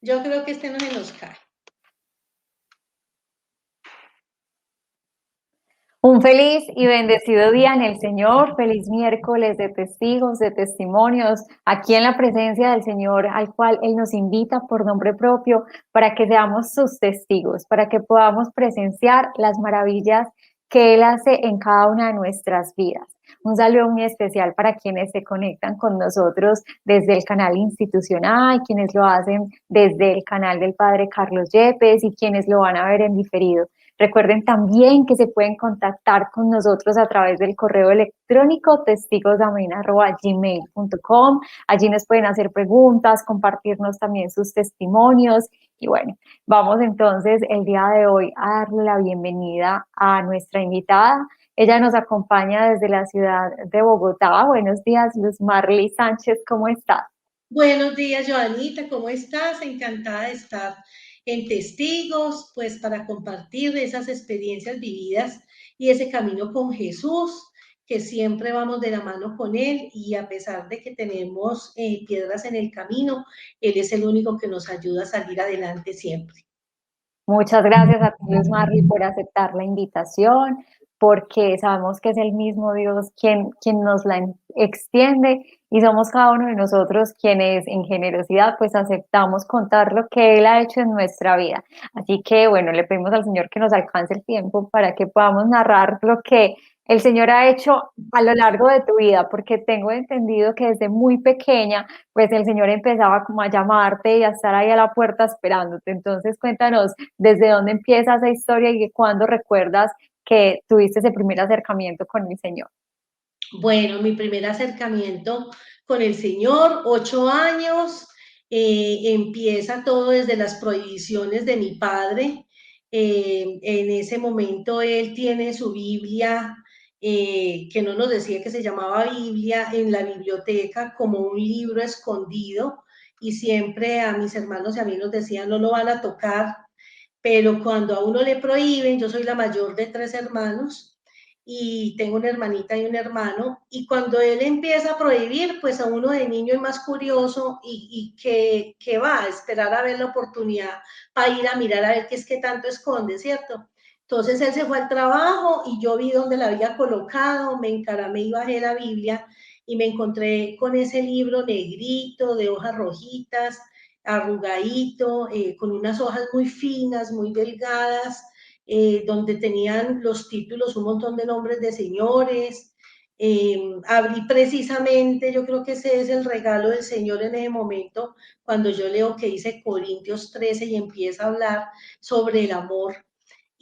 Yo creo que este no se nos cae. Un feliz y bendecido día en el Señor, feliz miércoles de testigos, de testimonios, aquí en la presencia del Señor, al cual Él nos invita por nombre propio para que seamos sus testigos, para que podamos presenciar las maravillas que Él hace en cada una de nuestras vidas. Un saludo muy especial para quienes se conectan con nosotros desde el canal institucional, quienes lo hacen desde el canal del Padre Carlos Yepes y quienes lo van a ver en diferido. Recuerden también que se pueden contactar con nosotros a través del correo electrónico testigosamena@gmail.com. Allí nos pueden hacer preguntas, compartirnos también sus testimonios. Y bueno, vamos entonces el día de hoy a darle la bienvenida a nuestra invitada. Ella nos acompaña desde la ciudad de Bogotá. Buenos días, Luz Marley Sánchez, ¿cómo estás? Buenos días, Joanita, ¿cómo estás? Encantada de estar en Testigos, pues para compartir esas experiencias vividas y ese camino con Jesús, que siempre vamos de la mano con Él y a pesar de que tenemos piedras en el camino, Él es el único que nos ayuda a salir adelante siempre. Muchas gracias a ti, Luz Marley, por aceptar la invitación, porque sabemos que es el mismo Dios quien nos la extiende y somos cada uno de nosotros quienes en generosidad pues aceptamos contar lo que Él ha hecho en nuestra vida. Así que bueno, le pedimos al Señor que nos alcance el tiempo para que podamos narrar lo que el Señor ha hecho a lo largo de tu vida, porque tengo entendido que desde muy pequeña pues el Señor empezaba como a llamarte y a estar ahí a la puerta esperándote. Entonces cuéntanos desde dónde empieza esa historia y cuándo recuerdas que tuviste ese primer acercamiento con el Señor. Bueno, mi primer acercamiento con el Señor, 8 años, empieza todo desde las prohibiciones de mi padre. En ese momento él tiene su Biblia, que no nos decía que se llamaba Biblia, en la biblioteca como un libro escondido y siempre a mis hermanos y a mí nos decían no lo van a tocar, pero cuando a uno le prohíben, yo soy la mayor de 3 hermanos y tengo una hermanita y un hermano, y cuando él empieza a prohibir, pues a uno de niño es más curioso y que va a esperar a ver la oportunidad para ir a mirar a ver qué es que tanto esconde, ¿cierto? Entonces él se fue al trabajo y yo vi dónde la había colocado, me encaramé y bajé la Biblia y me encontré con ese libro negrito, de hojas rojitas, arrugadito, con unas hojas muy finas, muy delgadas, donde tenían los títulos, un montón de nombres de señores. Abrí precisamente, yo creo que ese es el regalo del Señor en ese momento, cuando yo leo que dice Corintios 13 y empieza a hablar sobre el amor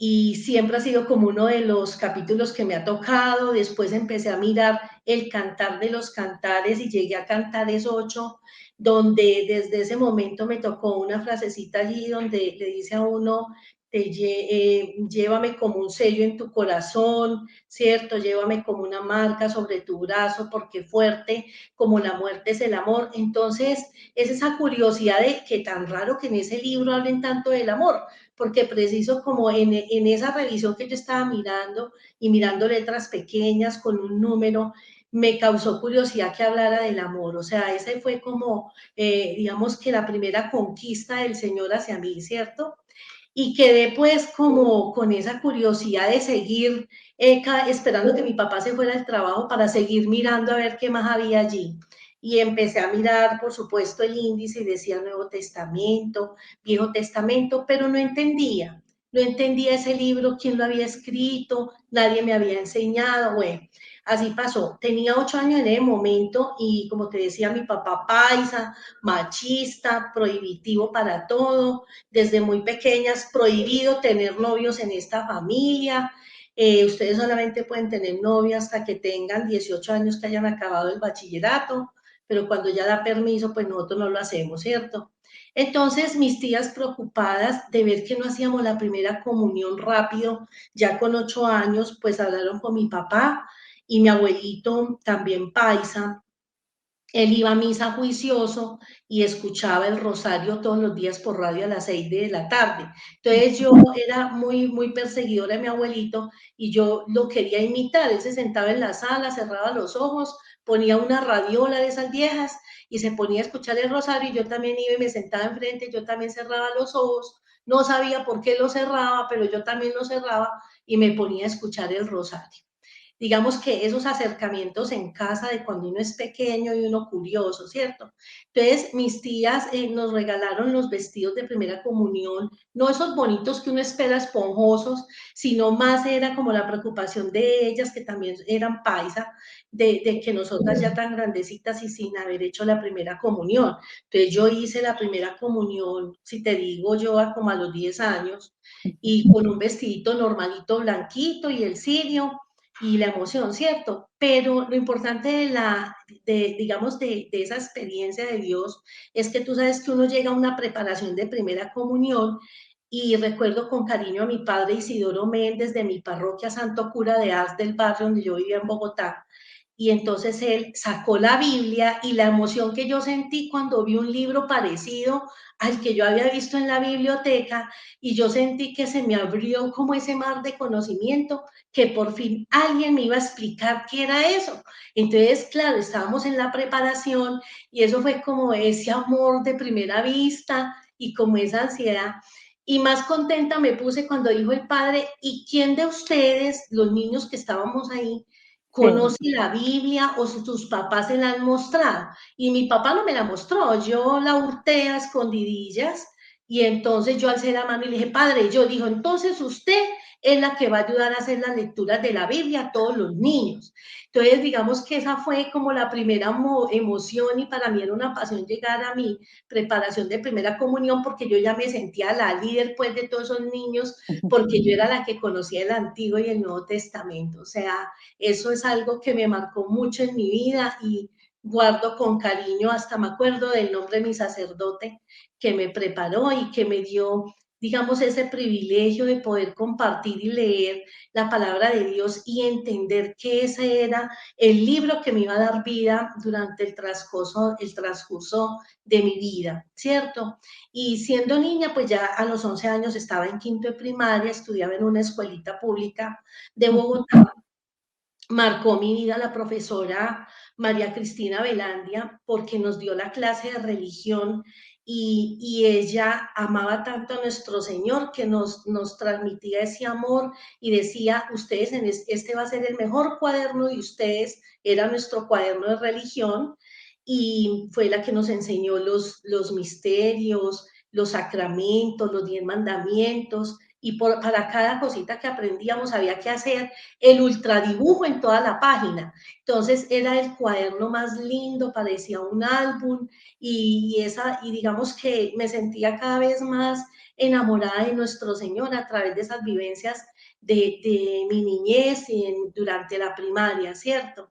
y siempre ha sido como uno de los capítulos que me ha tocado. Después empecé a mirar el Cantar de los Cantares y llegué a Cantares 8, donde desde ese momento me tocó una frasecita allí donde le dice a uno, llévame como un sello en tu corazón, ¿cierto? Llévame como una marca sobre tu brazo, porque fuerte como la muerte es el amor. Entonces, es esa curiosidad de que tan raro que en ese libro hablen tanto del amor, porque preciso como en esa revisión que yo estaba mirando y mirando letras pequeñas con un número, me causó curiosidad que hablara del amor. O sea, esa fue como, digamos que la primera conquista del Señor hacia mí, ¿cierto? Y quedé pues como con esa curiosidad de seguir esperando que mi papá se fuera al trabajo para seguir mirando a ver qué más había allí. Y empecé a mirar, por supuesto, el índice y decía Nuevo Testamento, Viejo Testamento, pero no entendía ese libro, quién lo había escrito, nadie me había enseñado, bueno, así pasó. Tenía 8 años en ese momento y como te decía, mi papá paisa, machista, prohibitivo para todo, desde muy pequeñas, prohibido tener novios en esta familia. Ustedes solamente pueden tener novia hasta que tengan 18 años, que hayan acabado el bachillerato, pero cuando ya da permiso, pues nosotros no lo hacemos, ¿cierto? Entonces, mis tías preocupadas de ver que no hacíamos la primera comunión rápido, ya con 8 años, pues hablaron con mi papá y mi abuelito, también paisa, él iba a misa juicioso y escuchaba el rosario todos los días por radio a las 6 de la tarde. Entonces yo era muy, muy perseguidora de mi abuelito y yo lo quería imitar. Él se sentaba en la sala, cerraba los ojos, ponía una radiola de esas viejas y se ponía a escuchar el rosario y yo también iba y me sentaba enfrente, yo también cerraba los ojos, no sabía por qué lo cerraba, pero yo también lo cerraba y me ponía a escuchar el rosario. Digamos que esos acercamientos en casa de cuando uno es pequeño y uno curioso, ¿cierto? Entonces, mis tías nos regalaron los vestidos de primera comunión, no esos bonitos que uno espera esponjosos, sino más era como la preocupación de ellas, que también eran paisa, de que nosotras ya tan grandecitas y sin haber hecho la primera comunión. Entonces, yo hice la primera comunión, si te digo yo, como a los 10 años, y con un vestidito normalito, blanquito y el cirio, y la emoción, ¿cierto? Pero lo importante digamos, de esa experiencia de Dios es que tú sabes que uno llega a una preparación de primera comunión y recuerdo con cariño a mi padre Isidoro Méndez de mi parroquia Santo Cura de Ars del barrio donde yo vivía en Bogotá. Y entonces él sacó la Biblia y la emoción que yo sentí cuando vi un libro parecido al que yo había visto en la biblioteca y yo sentí que se me abrió como ese mar de conocimiento que por fin alguien me iba a explicar qué era eso. Entonces, claro, estábamos en la preparación y eso fue como ese amor de primera vista y como esa ansiedad. Y más contenta me puse cuando dijo el padre, ¿y quién de ustedes, los niños que estábamos ahí, Sí. conoce la Biblia o si sus papás se la han mostrado? Y mi papá no me la mostró, yo la hurté a escondidillas y entonces yo alcé la mano y le dije, padre, yo dijo, entonces usted es la que va a ayudar a hacer las lecturas de la Biblia a todos los niños. Entonces, digamos que esa fue como la primera emoción y para mí era una pasión llegar a mi preparación de primera comunión porque yo ya me sentía la líder pues de todos esos niños porque yo era la que conocía el Antiguo y el Nuevo Testamento. O sea, eso es algo que me marcó mucho en mi vida y guardo con cariño, hasta me acuerdo del nombre de mi sacerdote que me preparó y que me dio, digamos, ese privilegio de poder compartir y leer la palabra de Dios y entender que ese era el libro que me iba a dar vida durante el transcurso de mi vida, ¿cierto? Y siendo niña, pues ya a los 11 años estaba en quinto de primaria, estudiaba en una escuelita pública de Bogotá. Marcó mi vida la profesora María Cristina Velandia porque nos dio la clase de religión y ella amaba tanto a nuestro Señor que nos transmitía ese amor y decía, ustedes, este va a ser el mejor cuaderno de ustedes, era nuestro cuaderno de religión y fue la que nos enseñó los misterios, los sacramentos, los 10 mandamientos y para cada cosita que aprendíamos había que hacer el ultradibujo en toda la página. Entonces era el cuaderno más lindo, parecía un álbum y digamos que me sentía cada vez más enamorada de nuestro Señor a través de esas vivencias de mi niñez y durante la primaria, ¿cierto?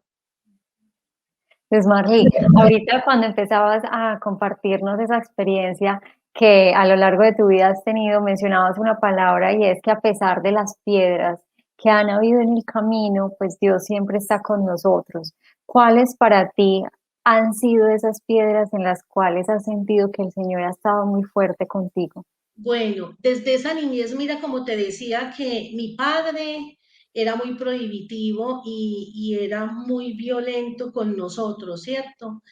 Pues Marley, ahorita cuando empezabas a compartirnos esa experiencia que a lo largo de tu vida has tenido, mencionabas una palabra y es que a pesar de las piedras que han habido en el camino, pues Dios siempre está con nosotros. ¿Cuáles para ti han sido esas piedras en las cuales has sentido que el Señor ha estado muy fuerte contigo? Bueno, desde esa niñez, mira, como te decía, que mi padre era muy prohibitivo y era muy violento con nosotros, ¿cierto?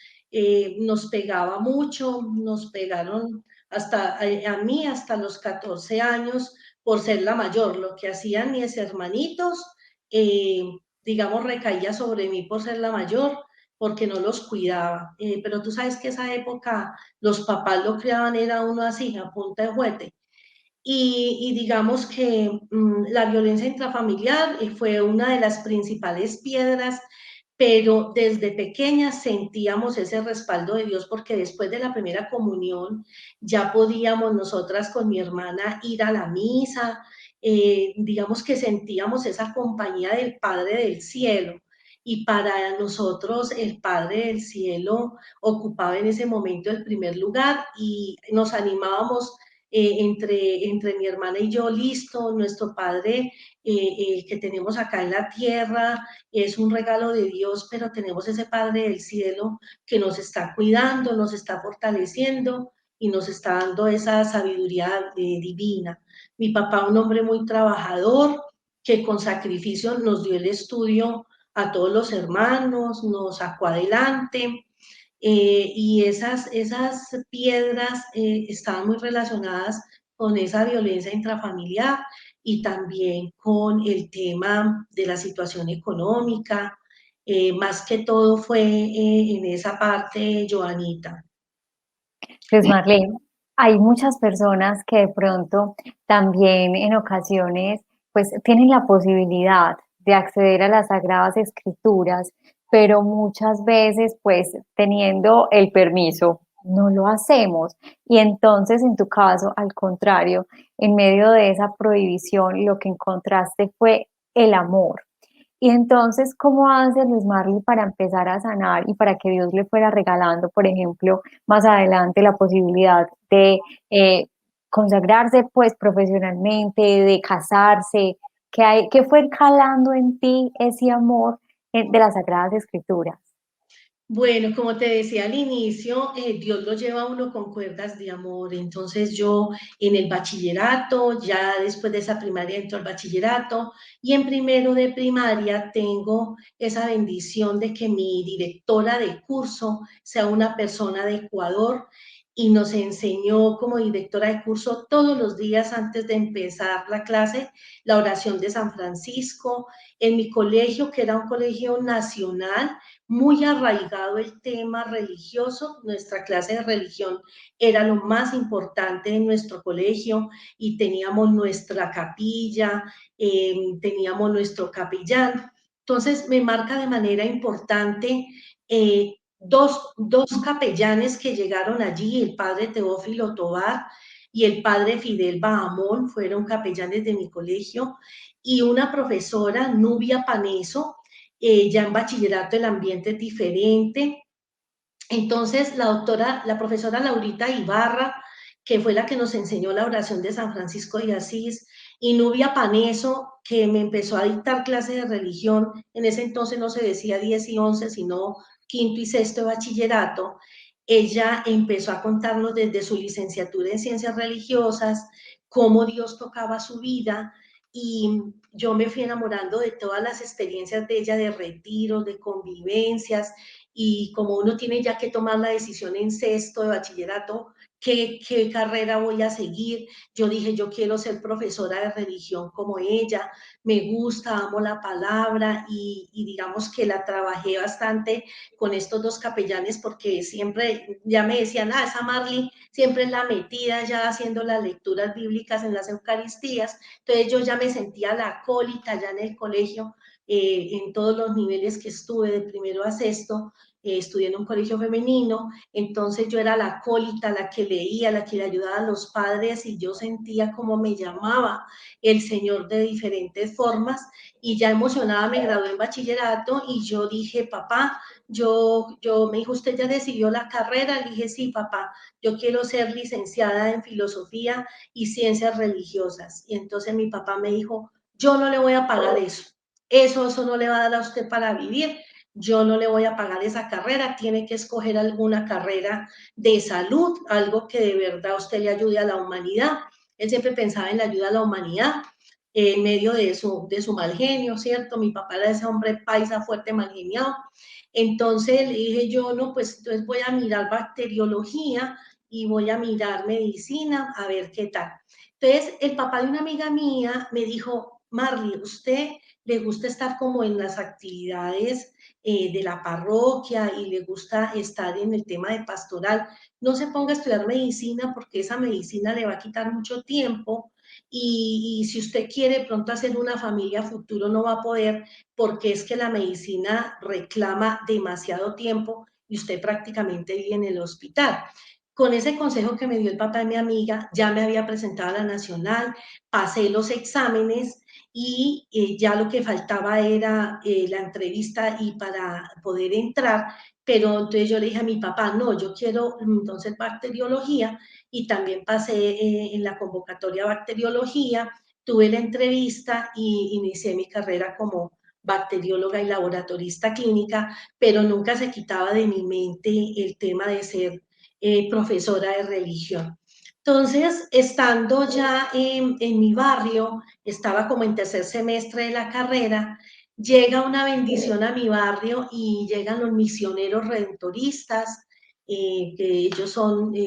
Nos pegaba mucho, nos pegaron hasta a mí hasta los 14 años por ser la mayor. Lo que hacían mis hermanitos, eh, digamos, recaía sobre mí por ser la mayor, porque no los cuidaba. Pero tú sabes que esa época los papás lo criaban, era uno así, a punta de juguete. Y digamos que la violencia intrafamiliar fue una de las principales piedras, pero desde pequeña sentíamos ese respaldo de Dios porque después de la primera comunión ya podíamos nosotras con mi hermana ir a la misa, digamos que sentíamos esa compañía del Padre del Cielo. Y para nosotros el Padre del Cielo ocupaba en ese momento el primer lugar y nos animábamos entre mi hermana y yo, listo, nuestro Padre que tenemos acá en la tierra es un regalo de Dios, pero tenemos ese Padre del cielo que nos está cuidando, nos está fortaleciendo y nos está dando esa sabiduría divina. Mi papá, un hombre muy trabajador, que con sacrificio nos dio el estudio a todos los hermanos, nos sacó adelante y esas piedras estaban muy relacionadas con esa violencia intrafamiliar y también con el tema de la situación económica. Más que todo fue en esa parte, Joanita. Pues Marlene, hay muchas personas que de pronto también en ocasiones pues tienen la posibilidad de acceder a las Sagradas Escrituras, pero muchas veces pues teniendo el permiso no lo hacemos. Y entonces en tu caso, al contrario, en medio de esa prohibición, lo que encontraste fue el amor. Y entonces, ¿cómo hace Luis Marley para empezar a sanar y para que Dios le fuera regalando, por ejemplo, más adelante la posibilidad de consagrarse pues profesionalmente, de casarse? ¿Qué fue calando en ti ese amor de las Sagradas Escrituras? Bueno, como te decía al inicio, Dios lo lleva a uno con cuerdas de amor. Entonces yo en el bachillerato, ya después de esa primaria entro al bachillerato y en primero de primaria tengo esa bendición de que mi directora de curso sea una persona de Ecuador y nos enseñó como directora de curso todos los días antes de empezar la clase la oración de San Francisco. En mi colegio, que era un colegio nacional, muy arraigado el tema religioso. Nuestra clase de religión era lo más importante en nuestro colegio y teníamos nuestra capilla, teníamos nuestro capellán. Entonces me marca de manera importante dos capellanes que llegaron allí, el padre Teófilo Tobar y el padre Fidel Bahamón, fueron capellanes de mi colegio, y una profesora, Nubia Paneso. Ya en bachillerato el ambiente es diferente. Entonces, la profesora Laurita Ibarra, que fue la que nos enseñó la oración de San Francisco de Asís, y Nubia Paneso, que me empezó a dictar clase de religión. En ese entonces no se decía 10 y 11, sino quinto y sexto de bachillerato. Ella empezó a contarnos desde su licenciatura en ciencias religiosas, cómo Dios tocaba su vida, y yo me fui enamorando de todas las experiencias de ella, de retiros, de convivencias, y como uno tiene ya que tomar la decisión en sexto de bachillerato, ¿qué carrera voy a seguir? Yo dije, yo quiero ser profesora de religión como ella, me gusta, amo la palabra, y digamos que la trabajé bastante con estos dos capellanes porque siempre ya me decían, esa Marley siempre es la metida ya haciendo las lecturas bíblicas en las Eucaristías. Entonces yo ya me sentía la acólita ya en el colegio, en todos los niveles que estuve, de primero a sexto. Estudié en un colegio femenino, entonces yo era la acólita, la que leía, la que le ayudaba a los padres, y yo sentía como me llamaba el Señor de diferentes formas, y ya emocionada me gradué en bachillerato y yo dije, papá, me dijo, ¿usted ya decidió la carrera? Le dije, sí, papá, yo quiero ser licenciada en filosofía y ciencias religiosas. Y entonces mi papá me dijo, yo no le voy a pagar eso. Eso no le va a dar a usted para vivir. Yo no le voy a pagar esa carrera. Tiene que escoger alguna carrera de salud, algo que de verdad a usted le ayude a la humanidad. Él siempre pensaba en la ayuda a la humanidad en medio de su mal genio, ¿cierto? Mi papá era ese hombre paisa fuerte, mal geniado. Entonces le dije yo, no, pues entonces voy a mirar bacteriología y voy a mirar medicina, a ver qué tal. Entonces, el papá de una amiga mía me dijo, Marley, ¿usted le gusta estar como en las actividades de la parroquia y le gusta estar en el tema de pastoral? No se ponga a estudiar medicina porque esa medicina le va a quitar mucho tiempo, y si usted quiere pronto hacer una familia futuro no va a poder, porque es que la medicina reclama demasiado tiempo y usted prácticamente vive en el hospital. Con ese consejo que me dio el papá de mi amiga, ya me había presentado a la nacional, pasé los exámenes y ya lo que faltaba era la entrevista y para poder entrar, pero entonces yo le dije a mi papá, no, yo quiero entonces bacteriología, y también pasé en la convocatoria bacteriología, tuve la entrevista y inicié mi carrera como bacterióloga y laboratorista clínica, pero nunca se quitaba de mi mente el tema de ser profesora de religión. Entonces, estando ya en mi barrio, estaba como en tercer semestre de la carrera, llega una bendición a mi barrio y llegan los misioneros redentoristas que ellos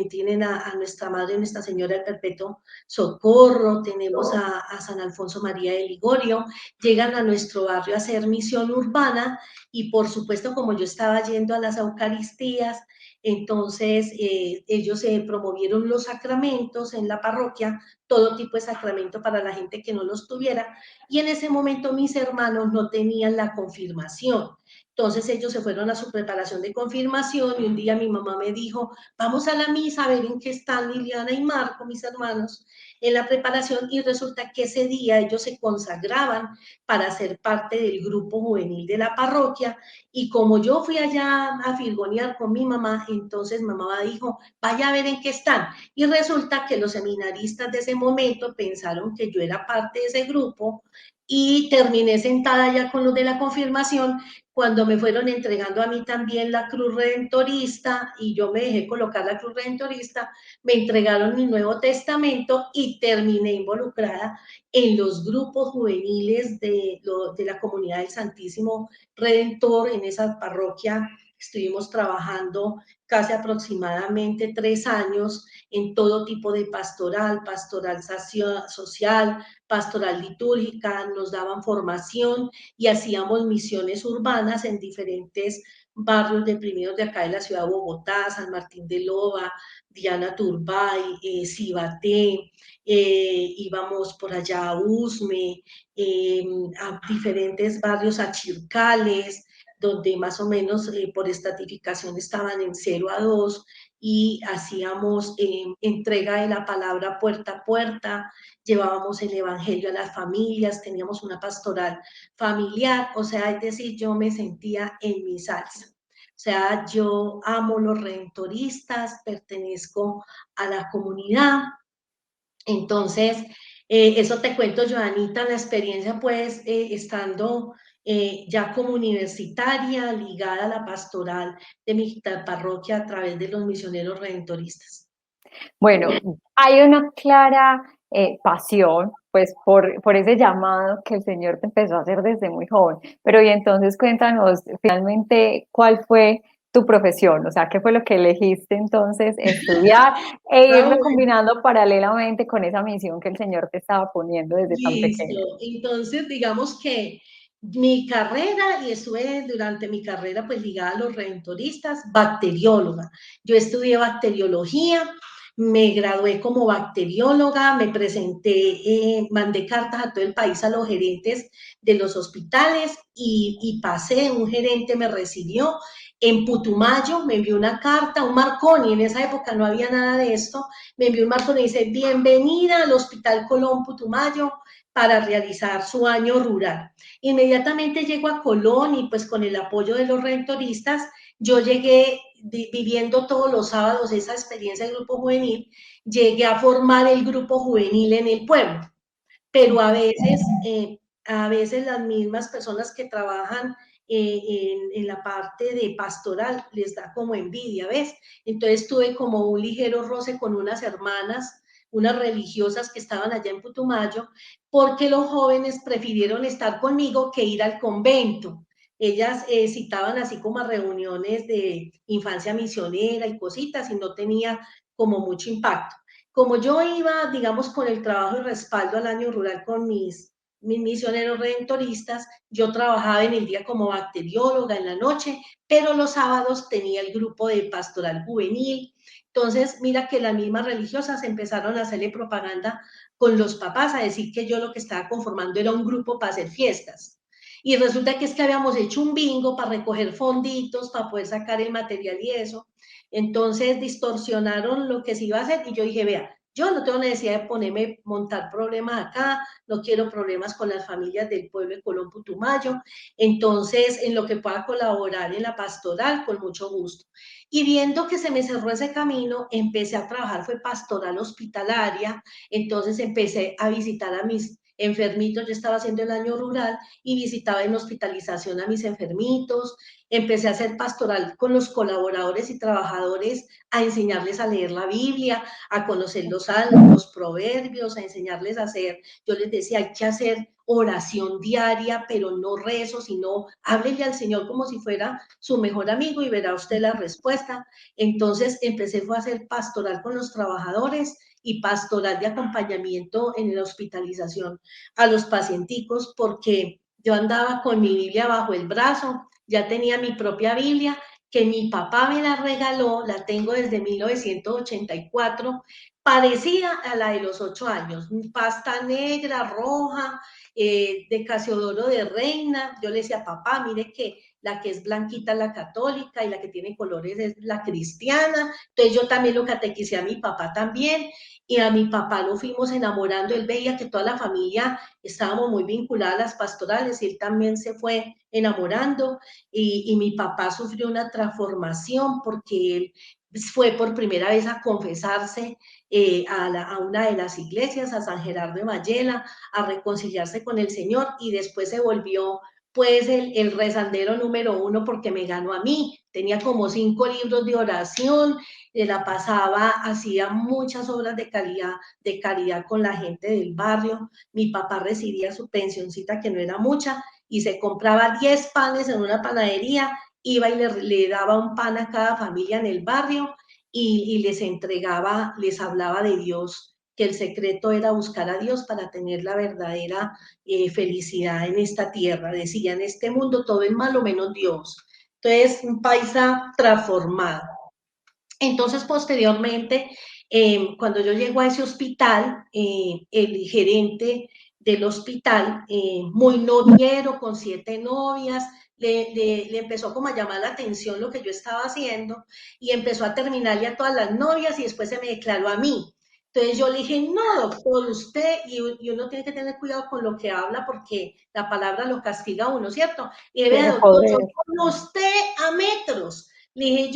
tienen a Nuestra Madre, Nuestra Señora del Perpetuo Socorro, tenemos a San Alfonso María de Ligorio, llegan a nuestro barrio a hacer misión urbana y por supuesto como yo estaba yendo a las Eucaristías, entonces ellos promovieron los sacramentos en la parroquia, todo tipo de sacramento para la gente que no los tuviera, y en ese momento mis hermanos no tenían la confirmación. Entonces ellos se fueron a su preparación de confirmación y un día mi mamá me dijo, vamos a la misa a ver en qué están Liliana y Marco, mis hermanos, en la preparación, y resulta que ese día ellos se consagraban para ser parte del grupo juvenil de la parroquia, y como yo fui allá a firgonear con mi mamá, entonces mamá dijo, vaya a ver en qué están, y resulta que los seminaristas de ese momento pensaron que yo era parte de ese grupo, y terminé sentada ya con los de la confirmación, cuando me fueron entregando a mí también la cruz redentorista y yo me dejé colocar la cruz redentorista, me entregaron el Nuevo Testamento y terminé involucrada en los grupos juveniles de la comunidad del Santísimo Redentor en esa parroquia. Estuvimos trabajando casi aproximadamente 3 años en todo tipo de pastoral, pastoral social, pastoral litúrgica, nos daban formación y hacíamos misiones urbanas en diferentes barrios deprimidos de acá de la ciudad de Bogotá, San Martín de Loba, Diana Turbay, Cibaté, íbamos por allá a Usme, a diferentes barrios achircales, donde más o menos por estratificación estaban en 0 a 2, y hacíamos entrega de la palabra puerta a puerta, llevábamos el evangelio a las familias, teníamos una pastoral familiar, o sea, es decir, yo me sentía en mi salsa. O sea, yo amo los redentoristas, pertenezco a la comunidad. Entonces, eso te cuento, Joanita, la experiencia pues estando ya como universitaria, ligada a la pastoral de mi parroquia a través de los misioneros redentoristas. Bueno, hay una clara pasión, pues, por ese llamado que el Señor te empezó a hacer desde muy joven. Pero y entonces cuéntanos finalmente cuál fue tu profesión, o sea, qué fue lo que elegiste entonces estudiar e Ah, irlo bueno, combinando paralelamente con esa misión que el Señor te estaba poniendo desde tan pequeño. listo. Entonces, digamos que mi carrera, y estuve durante mi carrera pues ligada a los redentoristas, bacterióloga. Yo estudié bacteriología, me gradué como bacterióloga, me presenté, mandé cartas a todo el país a los gerentes de los hospitales y pasé, un gerente me recibió en Putumayo, me envió una carta, un Marconi, en esa época no había nada de esto, me envió un Marconi y dice, bienvenida al Hospital Colón Putumayo para realizar su año rural. Inmediatamente llego a Colón y pues con el apoyo de los rentoristas, yo llegué viviendo todos los sábados esa experiencia del grupo juvenil, llegué a formar el grupo juvenil en el pueblo, pero a veces las mismas personas que trabajan en la parte de pastoral les da como envidia, ¿ves? Entonces tuve como un ligero roce con unas hermanas, unas religiosas que estaban allá en Putumayo, porque los jóvenes prefirieron estar conmigo que ir al convento. Ellas citaban así como a reuniones de infancia misionera y cositas y no tenía como mucho impacto. Como yo iba, digamos, con el trabajo y respaldo al año rural con mis misioneros redentoristas, yo trabajaba en el día como bacterióloga, en la noche, pero los sábados tenía el grupo de pastoral juvenil. Entonces, mira que las mismas religiosas empezaron a hacerle propaganda con los papás, a decir que yo lo que estaba conformando era un grupo para hacer fiestas. Y resulta que es que habíamos hecho un bingo para recoger fonditos, para poder sacar el material y eso. Entonces distorsionaron lo que se iba a hacer y yo dije, vea, yo no tengo necesidad de ponerme, montar problemas acá, no quiero problemas con las familias del pueblo de Colón Putumayo, entonces en lo que pueda colaborar en la pastoral, con mucho gusto. Y viendo que se me cerró ese camino, empecé a trabajar, fue pastoral hospitalaria, entonces empecé a visitar a mis enfermitos, yo estaba haciendo el año rural y visitaba en hospitalización a mis enfermitos, empecé a hacer pastoral con los colaboradores y trabajadores, a enseñarles a leer la Biblia, a conocer los salmos, los proverbios, a enseñarles a hacer, yo les decía, hay que hacer oración diaria, pero no rezo, sino háblele al Señor como si fuera su mejor amigo y verá usted la respuesta. Entonces empecé fue a hacer pastoral con los trabajadores y pastoral de acompañamiento en la hospitalización a los pacienticos, porque yo andaba con mi Biblia bajo el brazo, ya tenía mi propia Biblia, que mi papá me la regaló, la tengo desde 1984, parecida a la de los 8 años, pasta negra, roja, de Casiodoro de Reina. Yo le decía, papá, mire que la que es blanquita es la católica y la que tiene colores es la cristiana. Entonces yo también lo catequicé a mi papá también, y a mi papá lo fuimos enamorando. Él veía que toda la familia estábamos muy vinculadas a las pastorales y él también se fue enamorando, y mi papá sufrió una transformación porque él fue por primera vez a confesarse a una de las iglesias, a San Gerardo de Mayela, a reconciliarse con el Señor, y después se volvió pues el rezandero número uno porque me ganó a mí. Tenía como 5 libros de oración, la pasaba, hacía muchas obras de caridad con la gente del barrio. Mi papá recibía su pensioncita, que no era mucha, y se compraba 10 panes en una panadería, iba y le daba un pan a cada familia en el barrio, y les entregaba, les hablaba de Dios, que el secreto era buscar a Dios para tener la verdadera felicidad en esta tierra. Decía, en este mundo todo es malo menos Dios. Entonces, un paisa transformado. Entonces, posteriormente, cuando yo llego a ese hospital, el gerente del hospital, muy noviero, con 7 novias, le empezó como a llamar la atención lo que yo estaba haciendo, y empezó a terminarle a todas las novias y después se me declaró a mí. Entonces yo le dije, no, doctor, usted, y uno tiene que tener cuidado con lo que habla porque la palabra lo castiga a uno, ¿cierto? Y dije, vea, Tiene doctor, yo poder. con usted a metros. Le dije,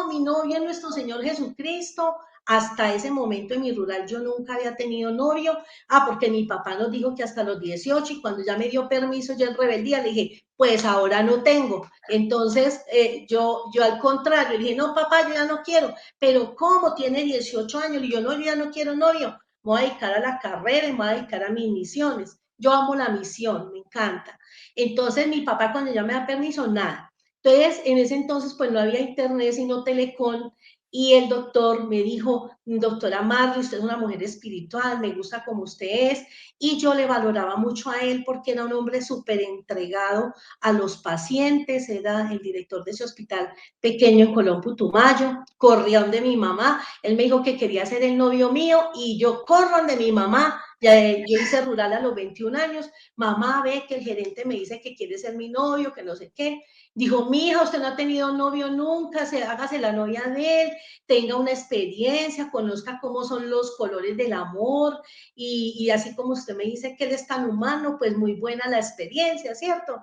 mi novia, nuestro Señor Jesucristo. Hasta ese momento en mi rural yo nunca había tenido novio. Porque mi papá nos dijo que hasta los 18, y cuando ya me dio permiso, yo en rebeldía le dije, pues ahora no tengo. Entonces yo al contrario, le dije, no, papá, yo ya no quiero. Pero ¿cómo? Tiene 18 años. Y yo, no, yo ya no quiero novio. Me voy a dedicar a la carrera y me voy a dedicar a mis misiones. Yo amo la misión, me encanta. Entonces mi papá, cuando ya me da permiso, nada. Entonces, en ese entonces, pues no había internet, sino Telecom, y el doctor me dijo, doctora Marley, usted es una mujer espiritual, me gusta como usted es, y yo le valoraba mucho a él porque era un hombre súper entregado a los pacientes, era el director de ese hospital pequeño en Colón, Putumayo, corría donde mi mamá, él me dijo que quería ser el novio mío, y yo corro donde mi mamá. Ya, yo hice rural a los 21 años, mamá, ve que el gerente me dice que quiere ser mi novio, que no sé qué. Dijo, mi hija, usted no ha tenido novio nunca, hágase la novia de él, tenga una experiencia, conozca cómo son los colores del amor, y así como usted me dice que él es tan humano, pues muy buena la experiencia, ¿cierto?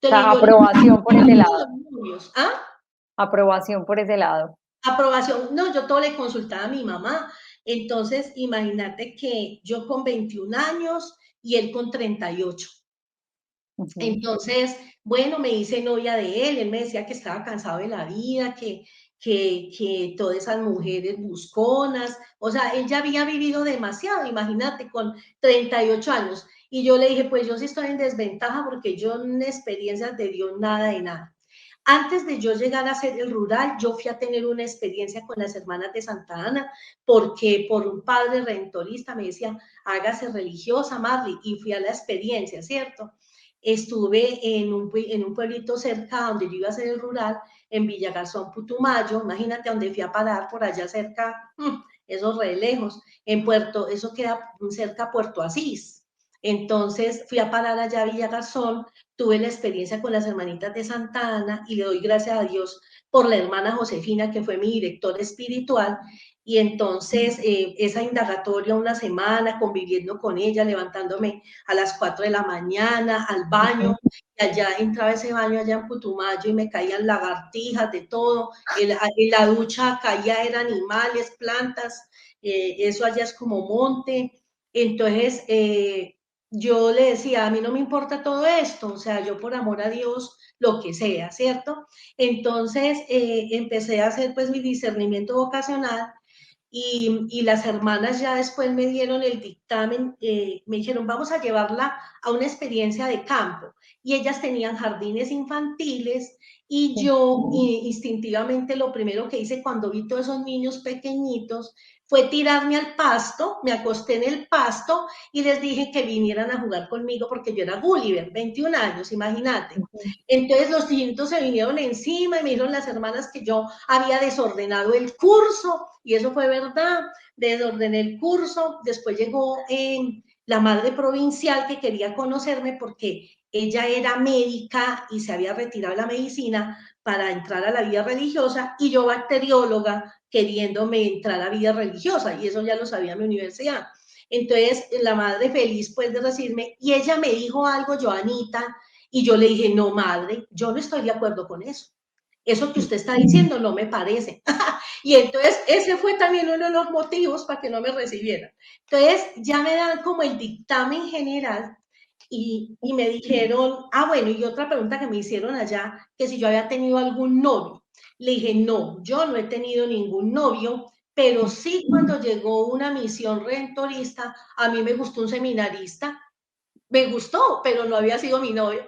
Entonces yo le Aprobación por ese lado. dije, ¿ah? Aprobación por ese lado. Aprobación, no, yo todo le consultaba a mi mamá. Entonces, imagínate que yo con 21 años y él con 38. Entonces, bueno, me hice novia de él me decía que estaba cansado de la vida, que todas esas mujeres busconas, o sea, él ya había vivido demasiado, imagínate, con 38 años. Y yo le dije, pues yo sí estoy en desventaja porque yo en experiencias de Dios nada de nada. Antes de yo llegar a hacer el rural, yo fui a tener una experiencia con las hermanas de Santa Ana, porque por un padre redentorista me decía, hágase religiosa, Marley, y fui a la experiencia, ¿cierto? Estuve en un pueblito cerca donde yo iba a hacer el rural, en Villagarzón, Putumayo, imagínate dónde fui a parar, por allá cerca, esos re lejos, eso queda cerca a Puerto Asís. Entonces fui a parar allá a Villagarzón, tuve la experiencia con las hermanitas de Santa Ana, y le doy gracias a Dios por la hermana Josefina, que fue mi directora espiritual. Y entonces esa indagatoria, una semana conviviendo con ella, levantándome a las 4 de la mañana al baño, y allá entraba ese baño allá en Putumayo y me caían lagartijas, de todo, en la ducha caía, eran animales, plantas, eso allá es como monte. Entonces yo le decía, a mí no me importa todo esto, o sea, yo por amor a Dios, lo que sea, ¿cierto? Entonces empecé a hacer pues mi discernimiento vocacional, y las hermanas ya después me dieron el dictamen, me dijeron, vamos a llevarla a una experiencia de campo. Y ellas tenían jardines infantiles y yo instintivamente lo primero que hice cuando vi todos esos niños pequeñitos fue tirarme al pasto, me acosté en el pasto y les dije que vinieran a jugar conmigo porque yo era Gulliver, 21 años, imagínate. Entonces los niños se vinieron encima y me dijeron las hermanas que yo había desordenado el curso y eso fue verdad, desordené el curso. Después llegó la madre provincial que quería conocerme porque ella era médica y se había retirado de la medicina para entrar a la vida religiosa y yo bacterióloga queriéndome entrar a la vida religiosa y eso ya lo sabía mi universidad. Entonces la madre feliz pues de recibirme y ella me dijo algo, Joanita, y yo le dije, no madre, yo no estoy de acuerdo con eso. Eso que usted está diciendo no me parece. Y entonces ese fue también uno de los motivos para que no me recibieran. Entonces ya me dan como el dictamen general y me dijeron, ah, bueno, y otra pregunta que me hicieron allá, que si yo había tenido algún novio. Le dije, no, yo no he tenido ningún novio, pero sí cuando llegó una misión redentorista, a mí me gustó un seminarista, me gustó, pero no había sido mi novio.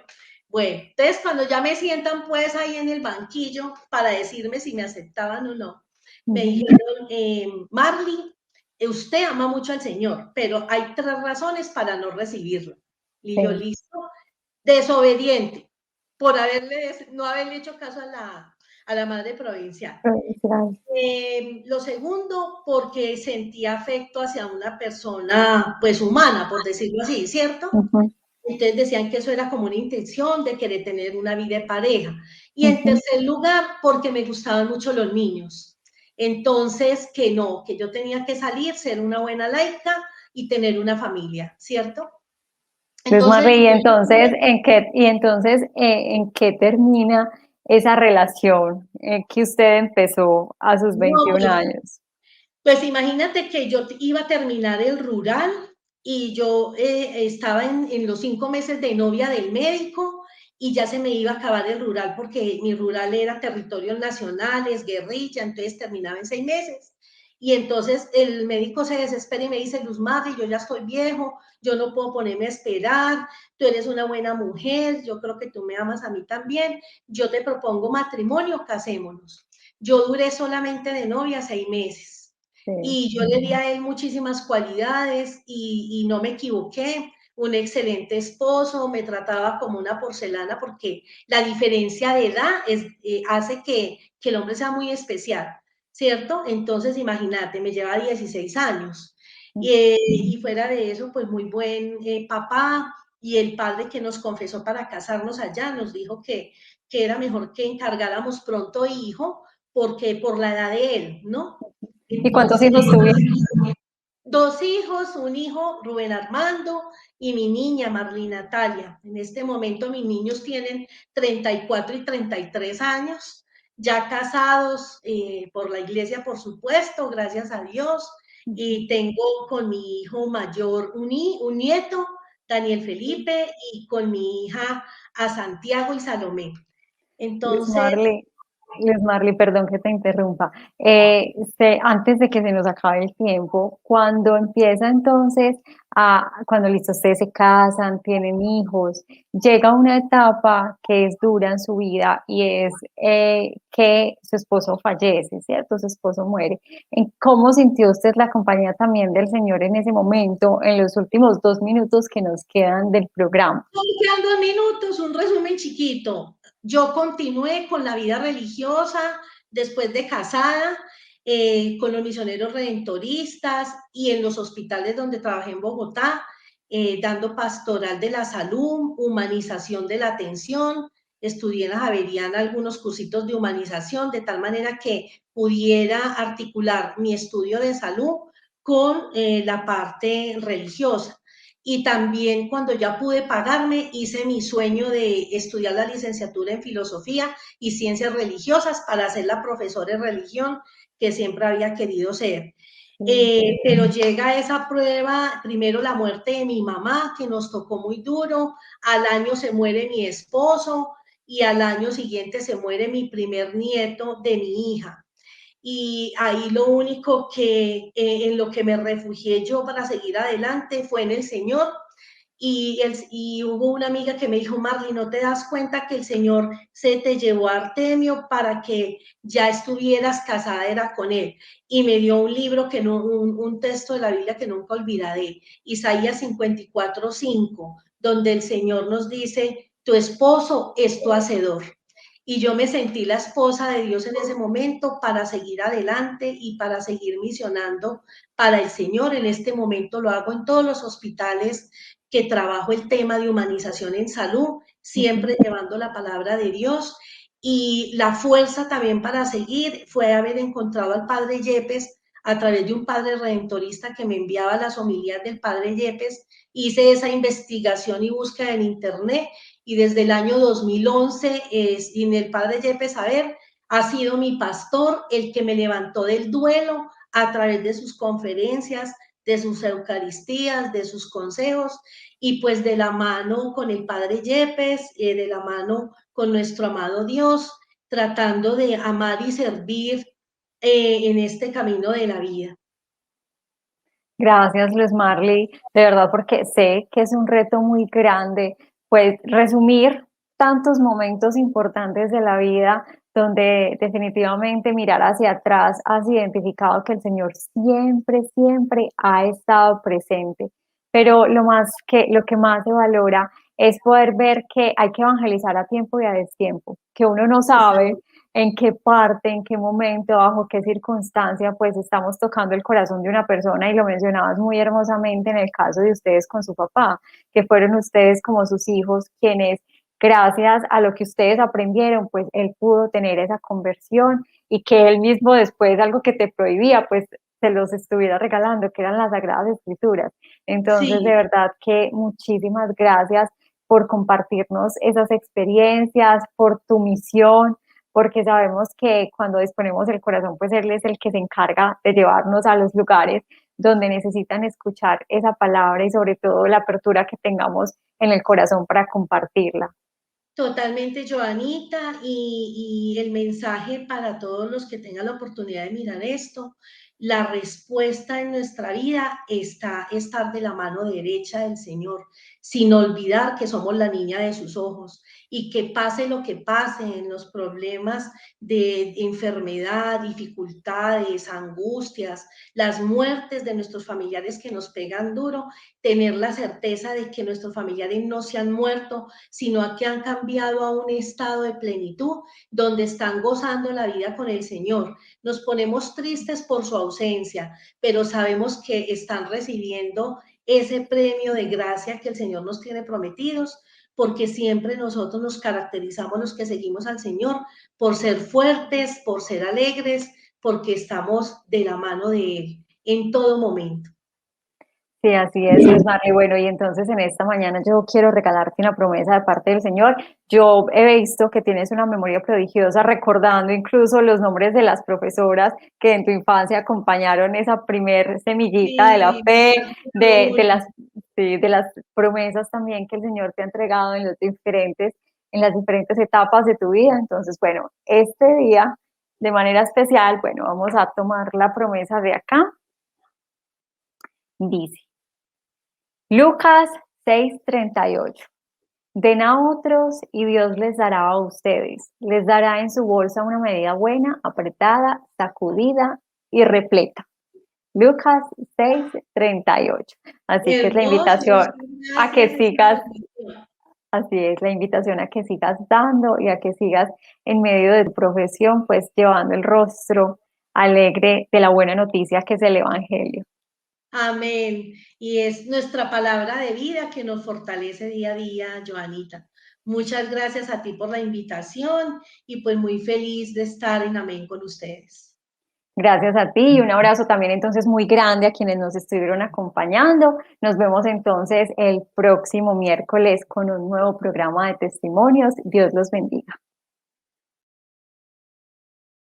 Bueno, entonces cuando ya me sientan pues ahí en el banquillo para decirme si me aceptaban o no, me dijeron, Marley, usted ama mucho al Señor, pero hay 3 razones para no recibirlo. Y yo, listo, desobediente, por no haberle hecho caso a la madre provincial. Lo segundo, porque sentía afecto hacia una persona, pues humana, por decirlo así, ¿cierto? Entonces decían que eso era como una intención de querer tener una vida de pareja. Y en tercer lugar, porque me gustaban mucho los niños. Entonces, que no, que yo tenía que salir, ser una buena laica y tener una familia, ¿cierto? Entonces, Entonces, María, ¿en qué termina esa relación que usted empezó a sus no, 21 años? pues imagínate que yo iba a terminar el rural y yo estaba en los 5 meses de novia del médico y ya se me iba a acabar el rural porque mi rural era territorios nacionales, guerrilla, entonces terminaba en 6 meses. Y entonces el médico se desespera y me dice, Luz Marley, yo ya estoy viejo, yo no puedo ponerme a esperar, tú eres una buena mujer, yo creo que tú me amas a mí también, yo te propongo matrimonio, casémonos. Yo duré solamente de novia 6 meses y yo le di a él muchísimas cualidades y no me equivoqué. Un excelente esposo, me trataba como una porcelana porque la diferencia de edad hace que el hombre sea muy especial, ¿cierto? Entonces, imagínate, me lleva 16 años. Y fuera de eso, pues muy buen papá y el padre que nos confesó para casarnos allá nos dijo que era mejor que encargáramos pronto hijo porque por la edad de él, ¿no? ¿Y cuántos Entonces, hijos tuvieron? 2 hijos, un hijo, Rubén Armando, y mi niña, Marlene Natalia. En este momento mis niños tienen 34 y 33 años, ya casados por la iglesia, por supuesto, gracias a Dios. Y tengo con mi hijo mayor un nieto, Daniel Felipe, y con mi hija a Santiago y Salomé. Liz Entonces, Marley, Liz Marley, perdón que te interrumpa. Antes de que se nos acabe el tiempo, cuando empieza entonces, cuando listo, ustedes se casan, tienen hijos, llega una etapa que es dura en su vida y es que su esposo fallece, ¿cierto? Su esposo muere. ¿Cómo sintió usted la compañía también del Señor en ese momento, en los últimos 2 minutos que nos quedan del programa? quedan 2 minutos, un resumen chiquito. Yo continué con la vida religiosa después de casada, con los misioneros redentoristas y en los hospitales donde trabajé en Bogotá, dando pastoral de la salud, humanización de la atención. Estudié en la Javeriana algunos cursitos de humanización, de tal manera que pudiera articular mi estudio de salud con la parte religiosa. Y también cuando ya pude pagarme, hice mi sueño de estudiar la licenciatura en filosofía y ciencias religiosas para ser la profesora de religión que siempre había querido ser. Pero llega esa prueba, primero la muerte de mi mamá, que nos tocó muy duro, al año se muere mi esposo y al año siguiente se muere mi primer nieto de mi hija. y ahí lo único que en lo que me refugié yo para seguir adelante fue en el Señor. Y hubo una amiga que me dijo, Marley, ¿no te das cuenta que el Señor se te llevó a Artemio para que ya estuvieras casada era con él? Y me dio un libro, que no, un texto de la Biblia que nunca olvidaré, Isaías 54:5, donde el Señor nos dice, tu esposo es tu hacedor. Y yo me sentí la esposa de Dios en ese momento para seguir adelante y para seguir misionando para el Señor. En este momento lo hago en todos los hospitales que trabajo el tema de humanización en salud, siempre llevando la palabra de Dios. Y la fuerza también para seguir fue haber encontrado al padre Yepes a través de un padre redentorista que me enviaba las homilías del padre Yepes. Hice esa investigación y búsqueda en internet y desde el año 2011 sin el padre Yepes saber, ha sido mi pastor, el que me levantó del duelo a través de sus conferencias, de sus eucaristías, de sus consejos, y pues de la mano con el padre Yepes, de la mano con nuestro amado Dios, tratando de amar y servir en este camino de la vida. Gracias, Luis Marley, de verdad, porque sé que es un reto muy grande, pues resumir tantos momentos importantes de la vida donde definitivamente mirar hacia atrás has identificado que el Señor siempre, siempre ha estado presente. Pero lo que más se valora es poder ver que hay que evangelizar a tiempo y a destiempo, que uno no sabe en qué parte, en qué momento, bajo qué circunstancia, pues estamos tocando el corazón de una persona y lo mencionabas muy hermosamente en el caso de ustedes con su papá, que fueron ustedes como sus hijos quienes, gracias a lo que ustedes aprendieron, pues él pudo tener esa conversión y que él mismo después algo que te prohibía, pues se los estuviera regalando, que eran las Sagradas Escrituras. Entonces, de Sí, verdad que muchísimas gracias por compartirnos esas experiencias, por tu misión, porque sabemos que cuando disponemos el corazón, pues Él es el que se encarga de llevarnos a los lugares donde necesitan escuchar esa palabra y sobre todo la apertura que tengamos en el corazón para compartirla. totalmente, Joanita, y el mensaje para todos los que tengan la oportunidad de mirar esto, la respuesta en nuestra vida está estar de la mano derecha del Señor, sin olvidar que somos la niña de sus ojos y que pase lo que pase en los problemas de enfermedad, dificultades, angustias, las muertes de nuestros familiares que nos pegan duro, tener la certeza de que nuestros familiares no se han muerto, sino que han cambiado a un estado de plenitud donde están gozando la vida con el Señor. Nos ponemos tristes por su ausencia, pero sabemos que están recibiendo ese premio de gracia que el Señor nos tiene prometidos, porque siempre nosotros nos caracterizamos los que seguimos al Señor por ser fuertes, por ser alegres, porque estamos de la mano de Él en todo momento. Sí, así es, Luis Marley. Bueno, y entonces en esta mañana yo quiero regalarte una promesa de parte del Señor. Yo he visto que tienes una memoria prodigiosa, recordando incluso los nombres de las profesoras que en tu infancia acompañaron esa primer semillita de la Sí, fe, de aleluya. las, sí, de las promesas también que el Señor te ha entregado en las diferentes etapas de tu vida. Entonces, bueno, este día, de manera especial, bueno, vamos a tomar la promesa de acá. Dice. Lucas 6:38. Den a otros y Dios les dará a ustedes. Les dará en su bolsa una medida buena, apretada, sacudida y repleta. Lucas 6:38. Así que es la Hermoso, invitación a que gracias. sigas, así es la invitación a que sigas dando y a que sigas en medio de tu profesión, pues llevando el rostro alegre de la buena noticia que es el Evangelio. Amén. Y es nuestra palabra de vida que nos fortalece día a día, Joanita. Muchas gracias a ti por la invitación y pues muy feliz de estar en Amén con ustedes. Gracias a ti y un abrazo también entonces muy grande a quienes nos estuvieron acompañando. Nos vemos entonces el próximo miércoles con un nuevo programa de testimonios. Dios los bendiga.